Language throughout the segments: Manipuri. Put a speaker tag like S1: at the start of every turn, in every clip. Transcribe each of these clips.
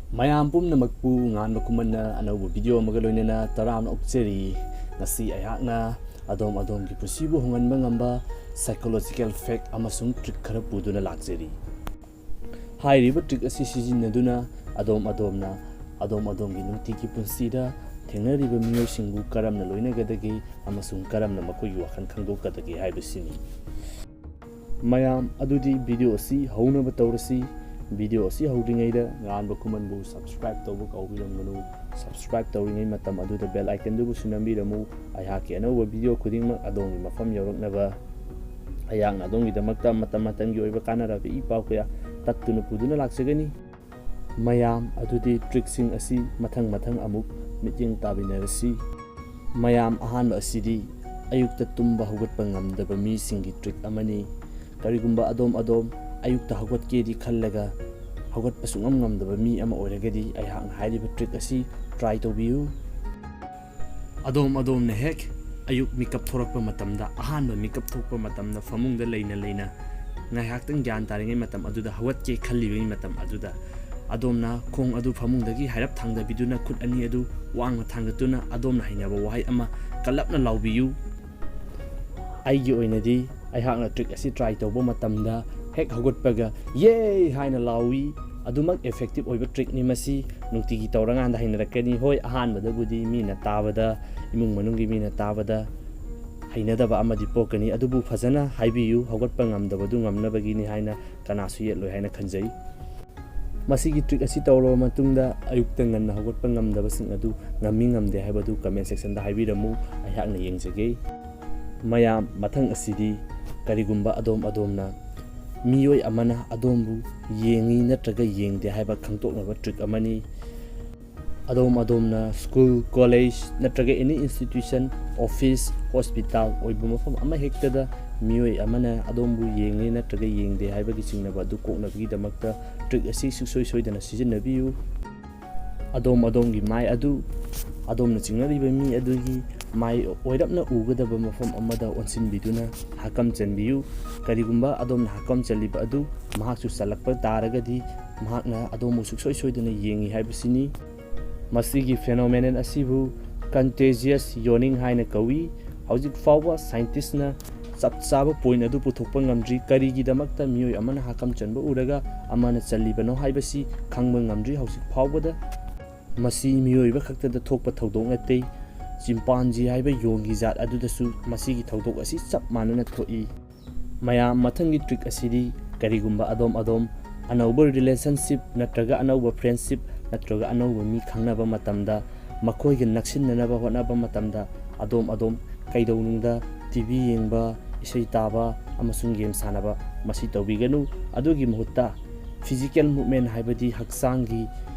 S1: ꯃꯌꯥꯝ ꯄꯨꯝꯅꯃꯛꯄꯨ ꯉꯥꯟꯕ ꯈꯨꯃꯟꯅ ꯑꯅꯧꯕ ꯚꯤꯗꯤꯑꯣ ꯑꯃꯒ ꯂꯣꯏꯅꯅ ꯇꯔꯥꯝꯅ ꯑꯣꯛꯆꯔꯤ. ꯉꯁꯤ ꯑꯩꯍꯥꯛꯅ ꯑꯗꯣꯝꯒꯤ ꯄꯨꯟꯁꯤꯕꯨ ꯍꯣꯡꯍꯟꯕ ꯉꯝꯕ ꯁꯥꯏꯀꯣꯂꯣꯖꯤꯀꯦꯜ ꯐꯦꯛ ꯑꯃꯁꯨꯡ ꯇ꯭ꯔꯤꯛ ꯈꯔ ꯄꯨꯗꯨꯅ ꯂꯥꯛꯆꯔꯤ. ꯍꯥꯏꯔꯤꯕ ꯇ꯭ꯔꯤꯛ ꯑꯁꯤ ꯁꯤꯖꯤꯟꯅꯗꯨꯅ ꯑꯗꯣꯝꯒꯤ ꯅꯨꯡꯇꯤꯒꯤ ꯄꯨꯟꯁꯤꯗ ꯊꯦꯡꯅꯔꯤꯕ ꯃꯤꯑꯣꯏꯁꯤꯡꯕꯨ ꯀꯔꯝꯅ ꯂꯣꯏꯅꯒꯗꯒꯦ ꯑꯃꯁꯨꯡ ꯀꯔꯝꯅ ꯃꯈꯣꯏꯒꯤ ꯋꯥꯈꯜ ꯈꯪꯗꯣꯛꯀꯗꯒꯦ ꯍꯥꯏꯕꯁꯤꯅꯤ. ꯃꯌꯥꯝ ꯑꯗꯨꯗꯤ ꯚꯤꯗꯤꯑꯣ ꯑꯁꯤ ꯍꯧꯅꯕ ꯇꯧꯔꯁꯤ. ꯚꯤꯗꯤꯑꯣ ꯑꯁꯤ ꯍꯧꯗ꯭ꯔꯤꯉꯩꯗ ꯉꯥꯟꯕ ꯈꯨꯃꯟꯕꯨ ꯁꯕꯁꯀ꯭ꯔꯥꯏꯕ ꯇꯧꯕ ꯀꯥꯎꯕꯤꯔꯝꯒꯅꯨ. ꯁꯕꯁꯀ꯭ꯔꯥꯏꯕ ꯇꯧꯔꯤꯉꯩ ꯃꯇꯝ ꯑꯗꯨꯗ ꯕꯦꯜ ꯑꯥꯏꯀꯟꯗꯨꯕꯨꯁꯨ ꯅꯝꯕꯤꯔꯝꯃꯨ. ꯑꯩꯍꯥꯛꯀꯤ ꯑꯅꯧꯕ ꯚꯤꯗꯤꯑꯣ ꯈꯨꯗꯤꯡꯃꯛ ꯑꯗꯣꯝꯒꯤ ꯃꯐꯝ ꯌꯧꯔꯛꯅꯕ ꯑꯩꯍꯥꯛꯅ ꯑꯗꯣꯝꯒꯤꯗꯃꯛꯇ ꯃꯇꯝꯒꯤ ꯑꯣꯏꯕ ꯀꯥꯟꯅꯔꯕ ꯏ-ꯄꯥꯎ ꯀꯌꯥ ꯇꯠꯇꯨꯅ ꯄꯨꯗꯨꯅ ꯂꯥꯛꯆꯒꯅꯤ. ꯃꯌꯥꯝ ꯑꯗꯨꯗꯤ ꯇ꯭ꯔꯤꯛꯁꯤꯡ ꯑꯁꯤ ꯃꯊꯪ ꯑꯃꯨꯛ ꯃꯤꯠꯌꯦꯡ ꯇꯥꯃꯤꯟꯅꯔꯁꯤ. ꯃꯌꯥꯝ ꯑꯍꯥꯟꯕ ꯑꯁꯤꯗꯤ ꯑꯌꯨꯛꯇ ꯇꯨꯝꯕ ꯍꯧꯒꯠꯄ ꯉꯝꯗꯕ ꯃꯤꯁꯤꯡꯒꯤ ꯇ꯭ꯔꯤꯛ ꯑꯃꯅꯤ. ꯀꯔꯤꯒꯨꯝꯕ ꯑꯗꯣꯝ ꯑꯌꯨꯛꯇ ꯍꯧꯒꯠꯀꯦꯗꯤ ꯈꯜꯂꯒ ꯍꯧꯒꯠꯄ ꯁꯨꯡꯉꯝ ꯉꯝꯗꯕ ꯃꯤ ꯑꯃ ꯑꯣꯏꯔꯒꯗꯤ ꯑꯩꯍꯥꯛꯅ ꯍꯥꯏꯔꯤꯕ ꯇ꯭ꯔꯤꯛ ꯑꯁꯤ ꯇ꯭ꯔꯥꯏ ꯇꯧꯕꯤꯌꯨ. ꯑꯗꯣꯝꯅ ꯍꯦꯛ ꯑꯌꯨꯛ ꯃꯤꯀꯞ ꯊꯣꯔꯛꯄ ꯃꯇꯝꯗ ꯑꯍꯥꯟꯕ ꯃꯤꯀꯞ ꯊꯣꯛꯄ ꯃꯇꯝꯗ ꯐꯃꯨꯡꯗ ꯂꯩꯅ ꯉꯥꯏꯍꯥꯛꯇꯪ ꯒ꯭ꯌꯥꯟ ꯇꯥꯔꯤꯉꯩ ꯃꯇꯝ ꯑꯗꯨꯗ ꯍꯧꯒꯠꯀꯦ ꯈꯜꯂꯤꯕꯒꯤ ꯃꯇꯝ ꯑꯗꯨꯗ ꯑꯗꯣꯝꯅ ꯈꯣꯡ ꯑꯗꯨ ꯐꯃꯨꯡꯗꯒꯤ ꯍꯥꯏꯔꯞ ꯊꯥꯡꯗꯕꯤꯗꯨꯅ ꯈꯨꯠ ꯑꯅꯤ ꯑꯗꯨ ꯋꯥꯡꯅ ꯊꯥꯡꯒꯠꯇꯨꯅ ꯑꯗꯣꯝꯅ ꯍꯩꯅꯕ ꯋꯥꯍꯩ ꯑꯃ ꯀꯜꯂꯞꯅ ꯂꯥꯎꯕꯤꯌꯨ. ꯑꯩꯒꯤ ꯑꯣꯏꯅꯗꯤ ꯑꯩꯍꯥꯛꯅ ꯇ꯭ꯔꯤꯛ ꯑꯁꯤ ꯇ꯭ꯔꯥꯏ ꯇꯧꯕ ꯃꯇꯝꯗ ꯍꯦꯛ ꯍꯧꯒꯠꯄꯒ ꯌꯦ ꯍꯥꯏꯅ ꯂꯥꯎꯏ. ꯑꯗꯨꯃꯛ ꯏꯐꯦꯛꯇꯤꯚ ꯑꯣꯏꯕ ꯇ꯭ꯔꯤꯛꯅꯤ ꯃꯁꯤ. ꯅꯨꯡꯇꯤꯒꯤ ꯇꯧꯔꯀꯥꯟꯗ ꯍꯩꯅꯔꯛꯀꯅꯤ. ꯍꯣꯏ, ꯑꯍꯥꯟꯕꯗꯕꯨꯗꯤ ꯃꯤꯅ ꯇꯥꯕꯗ, ꯏꯃꯨꯡ ꯃꯅꯨꯡꯒꯤ ꯃꯤꯅ ꯇꯥꯕꯗ ꯍꯩꯅꯗꯕ ꯑꯃꯗꯤ ꯄꯣꯛꯀꯅꯤ. ꯑꯗꯨꯕꯨ ꯐꯖꯅ ꯍꯥꯏꯕꯤꯌꯨ. ꯍꯧꯒꯠꯄ ꯉꯝꯗꯕꯗꯨ ꯉꯝꯅꯕꯒꯤꯅꯤ ꯍꯥꯏꯅ ꯀꯅꯥꯁꯨ ꯌꯦꯠꯂꯣꯏ ꯍꯥꯏꯅ ꯈꯟꯖꯩ. ꯃꯁꯤꯒꯤ ꯇ꯭ꯔꯤꯛ ꯑꯁꯤ ꯇꯧꯔꯕ ꯃꯇꯨꯡꯗ ꯑꯌꯨꯛꯇ ꯉꯟꯅ ꯍꯧꯒꯠꯄ ꯉꯝꯗꯕꯁꯤꯡ ꯑꯗꯨ ꯉꯝꯃꯤ-ꯉꯝꯗꯦ ꯍꯥꯏꯕꯗꯨ ꯀꯃꯦꯟ ꯁꯦꯛꯁꯟꯗ ꯍꯥꯏꯕꯤꯔꯝꯃꯨ. ꯑꯩꯍꯥꯛꯅ ꯌꯦꯡꯖꯒꯦ. ꯃꯌꯥꯝ ꯃꯊꯪ ꯑꯁꯤꯗꯤ ꯀꯔꯤꯒꯨꯝꯕ ꯑꯗꯣꯝꯅ ꯃꯤꯑꯣꯏ ꯑꯃꯅ ꯑꯗꯣꯝꯕꯨ ꯌꯦꯡꯉꯤ ꯅꯠꯇ꯭ꯔꯒ ꯌꯦꯡꯗꯦ ꯍꯥꯏꯕ ꯈꯪꯗꯣꯛꯅꯕ ꯇ꯭ꯔꯤꯛ ꯑꯃꯅꯤ. ꯑꯗꯣꯝꯅ ꯁ꯭ꯀꯨꯜ, ꯀꯣꯂꯦꯖ ꯅꯠꯇ꯭ꯔꯒ ꯑꯦꯅꯤ ꯏꯟꯁꯇꯤꯇ꯭ꯌꯨꯁꯟ, ꯑꯣꯐꯤꯁ, ꯍꯣꯁꯄꯤꯇꯥꯜ ꯑꯣꯏꯕ ꯃꯐꯝ ꯑꯃꯍꯦꯛꯇꯗ ꯃꯤꯑꯣꯏ ꯑꯃꯅ ꯑꯗꯣꯝꯕꯨ ꯌꯦꯡꯉꯤ ꯅꯠꯇ꯭ꯔꯒ ꯌꯦꯡꯗꯦ ꯍꯥꯏꯕꯒꯤ ꯆꯤꯡꯅꯕ ꯑꯗꯨ ꯀꯣꯛꯅꯕꯒꯤꯗꯃꯛꯇ ꯇ꯭ꯔꯤꯛ ꯑꯁꯤ ꯁꯨꯡꯁꯣꯏ ꯁꯣꯏꯗꯅ ꯁꯤꯖꯤꯟꯅꯕꯤꯌꯨ. ꯑꯗꯣꯝꯒꯤ ꯃꯥꯏ ꯑꯗꯨ ꯑꯗꯣꯝꯅ ꯆꯤꯡꯅꯔꯤꯕ ꯃꯤ ꯑꯗꯨꯒꯤ ꯃꯥꯏ ꯑꯣꯏꯔꯞꯅ ꯎꯒꯗꯕ ꯃꯐꯝ ꯑꯃꯗ ꯑꯣꯟꯁꯤꯟꯕꯤꯗꯨꯅ ꯍꯥꯀꯝ ꯆꯟꯕꯤꯌꯨ. ꯀꯔꯤꯒꯨꯝꯕ ꯑꯗꯣꯝꯅ ꯍꯥꯀꯝ ꯆꯜꯂꯤꯕ ꯑꯗꯨ ꯃꯍꯥꯛꯁꯨ ꯆꯜꯂꯛꯄ ꯇꯥꯔꯒꯗꯤ ꯃꯍꯥꯛꯅ ꯑꯗꯣꯝꯕꯨ ꯁꯨꯡꯁꯣꯏ ꯁꯣꯏꯗꯅ ꯌꯦꯡꯉꯤ ꯍꯥꯏꯕꯁꯤꯅꯤ. ꯃꯁꯤꯒꯤ ꯐꯦꯅꯣꯃꯦꯅꯟ ꯑꯁꯤꯕꯨ ꯀꯟꯇꯦꯖꯤꯌꯁ ꯌꯣꯅꯤꯡ ꯍꯥꯏꯅ ꯀꯧꯏ. ꯍꯧꯖꯤꯛ ꯐꯥꯎꯕ ꯁꯥꯏꯟꯇꯤꯁꯅ ꯆꯞ ꯆꯥꯕ ꯄꯣꯏꯟꯠ ꯑꯗꯨ ꯄꯨꯊꯣꯛꯄ ꯉꯝꯗ꯭ꯔꯤ. ꯀꯔꯤꯒꯤꯗꯃꯛꯇ ꯃꯤꯑꯣꯏ ꯑꯃꯅ ꯍꯥꯀꯝ ꯆꯟꯕ ꯎꯔꯒ ꯑꯃꯅ ꯆꯜꯂꯤꯕꯅꯣ ꯍꯥꯏꯕꯁꯤ ꯈꯪꯕ ꯉꯝꯗ꯭ꯔꯤ ꯍꯧꯖꯤꯛ ꯐꯥꯎꯕꯗ. ꯃꯁꯤ ꯃꯤꯑꯣꯏꯕ ꯈꯛꯇꯗ ꯊꯣꯛꯄ ꯊꯧꯗꯣꯛ ꯅꯠꯇꯦ. ꯆꯤꯝꯄꯥꯟꯖꯤ ꯍꯥꯏꯕ ꯌꯣꯡꯒꯤ ꯖꯥꯠ ꯑꯗꯨꯗꯁꯨ ꯃꯁꯤꯒꯤ ꯊꯧꯗꯣꯛ ꯑꯁꯤ ꯆꯞ ꯃꯥꯟꯅꯅ ꯊꯣꯛꯏ. ꯃꯌꯥꯝ ꯃꯊꯪꯒꯤ ꯇ꯭ꯔꯤꯛ ꯑꯁꯤꯗꯤ ꯀꯔꯤꯒꯨꯝꯕ ꯑꯗꯣꯝ ꯑꯅꯧꯕ ꯔꯤꯂꯦꯁꯟꯁꯤꯞ ꯅꯠꯇ꯭ꯔꯒ ꯑꯅꯧꯕ ꯐ꯭ꯔꯦꯟꯗꯁꯤꯞ ꯅꯠꯇ꯭ꯔꯒ ꯑꯅꯧꯕ ꯃꯤ ꯈꯪꯅꯕ ꯃꯇꯝꯗ ꯃꯈꯣꯏꯒ ꯅꯛꯁꯤꯟꯅꯅꯕ ꯍꯣꯠꯅꯕ ꯃꯇꯝꯗ ꯑꯗꯣꯝ ꯀꯩꯗꯧꯅꯨꯡꯗ ꯇꯤꯚꯤ ꯌꯦꯡꯕ, ꯏꯁꯩ ꯇꯥꯕ ꯑꯃꯁꯨꯡ ꯒꯦꯝ ꯁꯥꯟꯅꯕ ꯃꯁꯤ ꯇꯧꯕꯤꯒꯅꯨ. ꯑꯗꯨꯒꯤ ꯃꯍꯨꯠꯇ ꯐꯤꯖꯤꯀꯦꯜ ꯃꯨꯞꯃꯦꯟ ꯍꯥꯏꯕꯗꯤ ꯍꯛꯆꯥꯡꯒꯤ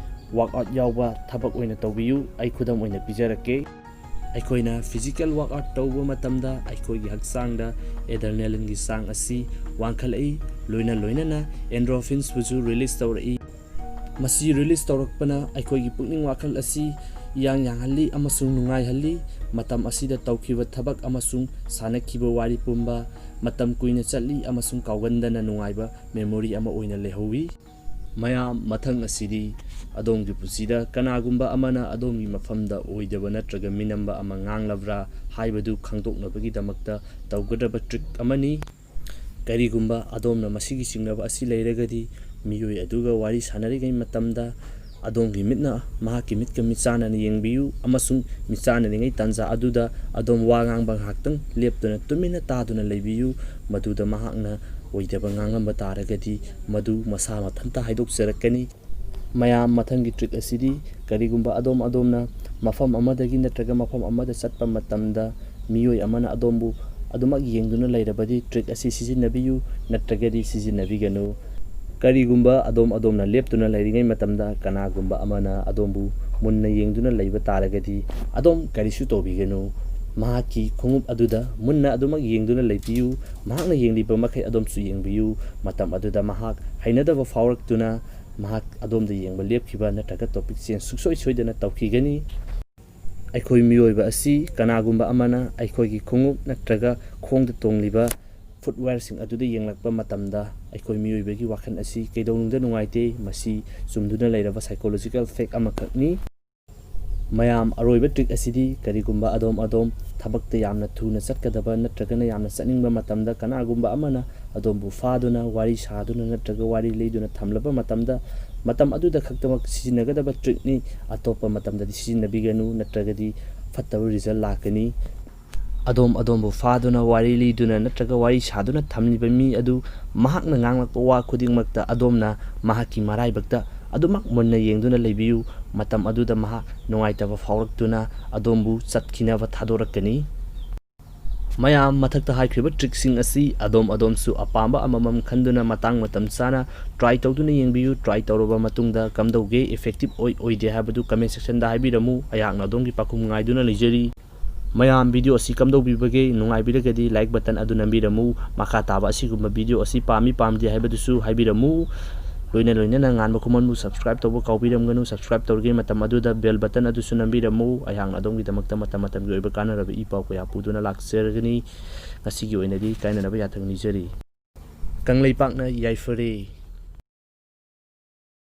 S1: ꯋꯥꯔꯛꯑꯥꯎꯠ ꯌꯥꯎꯕ ꯊꯕꯛ ꯑꯣꯏꯅ ꯇꯧꯕꯤꯌꯨ. ꯑꯩ ꯈꯨꯗꯝ ꯑꯣꯏꯅ ꯄꯤꯖꯔꯛꯀꯦ. ꯑꯩꯈꯣꯏꯅ ꯐꯤꯖꯤꯀꯦꯜ ꯋꯥꯔꯛꯑꯥꯎꯠ ꯇꯧꯕ ꯃꯇꯝꯗ ꯑꯩꯈꯣꯏꯒꯤ ꯍꯛꯆꯥꯡꯗ ꯑꯦꯗ꯭ꯔꯦꯅꯥꯂꯤꯟꯒꯤ ꯆꯥꯡ ꯑꯁꯤ ꯋꯥꯡꯈꯠꯂꯛꯏ. ꯂꯣꯏꯅꯅ ꯑꯦꯟꯗꯣꯔꯐꯤꯟꯁꯄꯨꯁꯨ ꯔꯤꯂꯤꯖ ꯇꯧꯔꯛꯏ. ꯃꯁꯤ ꯔꯤꯂꯤꯖ ꯇꯧꯔꯛꯄꯅ ꯑꯩꯈꯣꯏꯒꯤ ꯄꯨꯛꯅꯤꯡ ꯋꯥꯈꯜ ꯑꯁꯤ ꯌꯥꯡꯍꯜꯂꯤ ꯑꯃꯁꯨꯡ ꯅꯨꯡꯉꯥꯏꯍꯜꯂꯤ. ꯃꯇꯝ ꯑꯁꯤꯗ ꯇꯧꯈꯤꯕ ꯊꯕꯛ ꯑꯃꯁꯨꯡ ꯁꯥꯟꯅꯈꯤꯕ ꯋꯥꯔꯤ ꯄꯨꯝꯕ ꯃꯇꯝ ꯀꯨꯏꯅ ꯆꯠꯂꯤ ꯑꯃꯁꯨꯡ ꯀꯥꯎꯒꯟꯗꯅ ꯅꯨꯡꯉꯥꯏꯕ ꯃꯦꯃꯣꯔꯤ ꯑꯃ ꯑꯣꯏꯅ ꯂꯩꯍꯧꯏ. ꯃꯌꯥꯝ ꯃꯊꯪ ꯑꯁꯤꯗꯤ ꯑꯗꯣꯝꯒꯤ ꯄꯨꯟꯁꯤꯗ ꯀꯅꯥꯒꯨꯝꯕ ꯑꯃꯅ ꯑꯗꯣꯝꯒꯤ ꯃꯐꯝꯗ ꯑꯣꯏꯗꯕ ꯅꯠꯇ꯭ꯔꯒ ꯃꯤꯅꯝꯕ ꯑꯃ ꯉꯥꯡꯂꯕ꯭ꯔꯥ ꯍꯥꯏꯕꯗꯨ ꯈꯪꯗꯣꯛꯅꯕꯒꯤꯗꯃꯛꯇ ꯇꯧꯒꯗꯕ ꯇ꯭ꯔꯤꯛ ꯑꯃꯅꯤ. ꯀꯔꯤꯒꯨꯝꯕ ꯑꯗꯣꯝꯅ ꯃꯁꯤꯒꯤ ꯆꯤꯡꯅꯕ ꯑꯁꯤ ꯂꯩꯔꯒꯗꯤ ꯃꯤꯑꯣꯏ ꯑꯗꯨꯒ ꯋꯥꯔꯤ ꯁꯥꯟꯅꯔꯤꯉꯩ ꯃꯇꯝꯗ ꯑꯗꯣꯝꯒꯤ ꯃꯤꯠꯅ ꯃꯍꯥꯛꯀꯤ ꯃꯤꯠꯀ ꯃꯤꯠꯆꯥꯟꯅꯅ ꯌꯦꯡꯕꯤꯌꯨ ꯑꯃꯁꯨꯡ ꯃꯤꯠꯆꯥꯟꯅꯔꯤꯉꯩ ꯇꯥꯟꯖꯥ ꯑꯗꯨꯗ ꯑꯗꯣꯝ ꯋꯥ ꯉꯥꯡꯕ ꯉꯥꯏꯍꯥꯛꯇꯪ ꯂꯦꯞꯇꯨꯅ ꯇꯨꯃꯤꯟꯅ ꯇꯥꯗꯨꯅ ꯂꯩꯕꯤꯌꯨ. ꯃꯗꯨꯗ ꯃꯍꯥꯛꯅ ꯑꯣꯏꯗꯕ ꯉꯥꯡꯂꯝꯕ ꯇꯥꯔꯒꯗꯤ ꯃꯗꯨ ꯃꯁꯥ ꯃꯊꯟꯇ ꯍꯥꯏꯗꯣꯛꯆꯔꯛꯀꯅꯤ. ꯃꯌꯥꯝ ꯃꯊꯪꯒꯤ ꯇ꯭ꯔꯤꯛ ꯑꯁꯤꯗꯤ ꯀꯔꯤꯒꯨꯝꯕ ꯑꯗꯣꯝꯅ ꯃꯐꯝ ꯑꯃꯗꯒꯤ ꯅꯠꯇ꯭ꯔꯒ ꯃꯐꯝ ꯑꯃꯗ ꯆꯠꯄ ꯃꯇꯝꯗ ꯃꯤꯑꯣꯏ ꯑꯃꯅ ꯑꯗꯣꯝꯕꯨ ꯑꯗꯨꯃꯛ ꯌꯦꯡꯗꯨꯅ ꯂꯩꯔꯕꯗꯤ ꯇ꯭ꯔꯤꯛ ꯑꯁꯤ ꯁꯤꯖꯤꯟꯅꯕꯤꯌꯨ ꯅꯠꯇ꯭ꯔꯒꯗꯤ ꯁꯤꯖꯤꯟꯅꯕꯤꯒꯅꯨ. ꯀꯔꯤꯒꯨꯝꯕ ꯑꯗꯣꯝꯅ ꯂꯦꯞꯇꯨꯅ ꯂꯩꯔꯤꯉꯩ ꯃꯇꯝꯗ ꯀꯅꯥꯒꯨꯝꯕ ꯑꯃꯅ ꯑꯗꯣꯝꯕꯨ ꯃꯨꯟꯅ ꯌꯦꯡꯗꯨꯅ ꯂꯩꯕ ꯇꯥꯔꯒꯗꯤ ꯑꯗꯣꯝ ꯀꯔꯤꯁꯨ ꯇꯧꯕꯤꯒꯅꯨ. ꯃꯍꯥꯛꯀꯤ ꯈꯣꯡꯎꯞ ꯑꯗꯨꯗ ꯃꯨꯟꯅ ꯑꯗꯨꯃꯛ ꯌꯦꯡꯗꯨꯅ ꯂꯩꯕꯤꯌꯨ. ꯃꯍꯥꯛꯅ ꯌꯦꯡꯂꯤꯕ ꯃꯈꯩ ꯑꯗꯣꯝꯁꯨ ꯌꯦꯡꯕꯤꯌꯨ. ꯃꯇꯝ ꯑꯗꯨꯗ ꯃꯍꯥꯛ ꯍꯩꯅꯗꯕ ꯐꯥꯎꯔꯛꯇꯨꯅ ꯃꯍꯥꯛ ꯑꯗꯣꯝꯗ ꯌꯦꯡꯕ ꯂꯦꯞꯈꯤꯕ ꯅꯠꯇ꯭ꯔꯒ ꯇꯣꯄꯤꯛ ꯆꯦꯟꯖ ꯁꯨꯡꯁꯣꯏ ꯁꯣꯏꯗꯅ ꯇꯧꯈꯤꯒꯅꯤ. ꯑꯩꯈꯣꯏ ꯃꯤꯑꯣꯏꯕ ꯑꯁꯤ ꯀꯅꯥꯒꯨꯝꯕ ꯑꯃꯅ ꯑꯩꯈꯣꯏꯒꯤ ꯈꯣꯡꯎꯞ ꯅꯠꯇ꯭ꯔꯒ ꯈꯣꯡꯗ ꯇꯣꯡꯂꯤꯕ ꯐꯨꯠꯋꯦꯌꯔꯁꯤꯡ ꯑꯗꯨꯗ ꯌꯦꯡꯂꯛꯄ ꯃꯇꯝꯗ ꯑꯩꯈꯣꯏ ꯃꯤꯑꯣꯏꯕꯒꯤ ꯋꯥꯈꯜ ꯑꯁꯤ ꯀꯩꯗꯧꯅꯨꯡꯗ ꯅꯨꯡꯉꯥꯏꯇꯦ, ꯃꯁꯤ ꯆꯨꯝꯗꯨꯅ ꯂꯩꯔꯕ ꯁꯥꯏꯀꯣꯂꯣꯖꯤꯀꯦꯜ ꯐꯦꯛ ꯑꯃꯈꯛꯅꯤ꯫ ꯃꯌꯥꯝ ꯑꯔꯣꯏꯕ ꯇ꯭ꯔꯤꯛ ꯑꯁꯤꯗꯤ ꯀꯔꯤꯒꯨꯝꯕ ꯑꯗꯣꯝ ꯊꯕꯛꯇ ꯌꯥꯝꯅ ꯊꯨꯅ ꯆꯠꯀꯗꯕ ꯅꯠꯇ꯭ꯔꯒꯅ ꯌꯥꯝꯅ ꯆꯠꯅꯤꯡꯕ ꯃꯇꯝꯗ ꯀꯅꯥꯒꯨꯝꯕ ꯑꯃꯅ ꯑꯗꯣꯝꯕꯨ ꯐꯥꯗꯨꯅ ꯋꯥꯔꯤ ꯁꯥꯗꯨꯅ ꯅꯠꯇ꯭ꯔꯒ ꯋꯥꯔꯤ ꯂꯤꯗꯨꯅ ꯊꯝꯂꯕ ꯃꯇꯝꯗ ꯃꯇꯝ ꯑꯗꯨꯗ ꯈꯛꯇꯃꯛ ꯁꯤꯖꯤꯟꯅꯒꯗꯕ ꯇ꯭ꯔꯤꯛꯅꯤ, ꯑꯇꯣꯞꯄ ꯃꯇꯝꯗꯗꯤ ꯁꯤꯖꯤꯟꯅꯕꯤꯒꯅꯨ, ꯅꯠꯇ꯭ꯔꯒꯗꯤ ꯐꯠꯇꯕ ꯔꯤꯖꯜ ꯂꯥꯛꯀꯅꯤ꯫ ꯑꯗꯣꯝꯕꯨ ꯐꯥꯗꯨꯅ ꯋꯥꯔꯤ ꯂꯤꯗꯨꯅ ꯅꯠꯇ꯭ꯔꯒ ꯋꯥꯔꯤ ꯁꯥꯗꯨꯅ ꯊꯝꯂꯤꯕ ꯃꯤ ꯑꯗꯨ ꯃꯍꯥꯛꯅ ꯉꯥꯡꯂꯛꯄ ꯋꯥ ꯈꯨꯗꯤꯡꯃꯛꯇ ꯑꯗꯣꯝꯅ ꯃꯍꯥꯛꯀꯤ ꯃꯔꯥꯏꯕꯛꯇ ꯑꯗꯨꯃꯛ ꯃꯨꯟꯅ ꯌꯦꯡꯗꯨꯅ ꯂꯩꯕꯤꯌꯨ꯫ ꯃꯇꯝ ꯑꯗꯨꯗ ꯃꯍꯥꯛ ꯅꯨꯡꯉꯥꯏꯇꯕ ꯐꯥꯎꯔꯛꯇꯨꯅ ꯑꯗꯣꯝꯕꯨ ꯆꯠꯈꯤꯅꯕ ꯊꯥꯗꯣꯔꯛꯀꯅꯤ꯫ ꯃꯌꯥꯝ ꯃꯊꯛꯇ ꯍꯥꯏꯈ꯭ꯔꯤꯕ ꯇ꯭ꯔꯤꯛꯁꯤꯡ ꯑꯁꯤ ꯑꯗꯣꯝꯁꯨ ꯑꯄꯥꯝꯕ ꯑꯃꯃꯝ ꯈꯟꯗꯨꯅ ꯃꯇꯥꯡ ꯃꯇꯝ ꯆꯥꯅ ꯇ꯭ꯔꯥꯏ ꯇꯧꯗꯨꯅ ꯌꯦꯡꯕꯤꯌꯨ꯫ ꯇ꯭ꯔꯥꯏ ꯇꯧꯔꯕ ꯃꯇꯨꯡꯗ ꯀꯝꯗꯧꯒꯦ, ꯏꯐꯦꯛꯇꯤꯚ ꯑꯣꯏꯗꯦ ꯍꯥꯏꯕꯗꯨ ꯀꯃꯦꯟ ꯁꯦꯛꯁꯟꯗ ꯍꯥꯏꯕꯤꯔꯝꯃꯨ꯫ ꯑꯩꯍꯥꯛꯅ ꯑꯗꯣꯝꯒꯤ ꯄꯥꯎꯈꯨꯝ ꯉꯥꯏꯗꯨꯅ ꯂꯩꯖꯔꯤ꯫ ꯃꯌꯥꯝ ꯚꯤꯗꯤꯑꯣ ꯑꯁꯤ ꯀꯝꯗꯧꯕꯤꯕꯒꯦ? ꯅꯨꯡꯉꯥꯏꯕꯤꯔꯒꯗꯤ ꯂꯥꯏꯛ ꯕꯇꯟ ꯑꯗꯨ ꯅꯝꯕꯤꯔꯝꯃꯨ꯫ ꯃꯈꯥ ꯇꯥꯕ ꯑꯁꯤꯒꯨꯝꯕ ꯚꯤꯗꯤꯑꯣ ꯑꯁꯤ ꯄꯥꯝꯗꯦ ꯍꯥꯏꯕꯗꯨꯁꯨ ꯍꯥꯏꯕꯤꯔꯝꯃꯨ꯫ ꯂꯣꯏꯅꯅ ꯉꯥꯟꯕ ꯈꯨꯃꯟꯕꯨ ꯁꯕꯁꯀ꯭ꯔꯥꯏꯕ ꯇꯧꯕ ꯀꯥꯎꯕꯤꯔꯝꯒꯅꯨ꯫ ꯁꯕꯁꯀ꯭ꯔꯥꯏꯕ ꯇꯧꯔꯤꯉꯩ ꯃꯇꯝ ꯑꯗꯨꯗ ꯕꯦꯜ ꯕꯇꯟ ꯑꯗꯨꯁꯨ ꯅꯝꯕꯤꯔꯝꯃꯨ꯫ ꯑꯩꯍꯥꯛꯅ ꯑꯗꯣꯝꯒꯤꯗꯃꯛꯇ ꯃꯇꯝꯒꯤ ꯑꯣꯏꯕ ꯀꯥꯟꯅꯔꯕ ꯏ-ꯄꯥꯎ ꯀꯌꯥ ꯄꯨꯗꯨꯅ ꯂꯥꯛꯆꯔꯒꯅꯤ꯫ ꯉꯁꯤꯒꯤ ꯑꯣꯏꯅꯗꯤ ꯀꯥꯏꯅꯅꯕ ꯌꯥꯊꯪ ꯅꯤꯖꯔꯤ꯫ ꯀꯪꯂꯩꯄꯥꯛꯅ ꯌꯥꯏꯐꯔꯦ꯫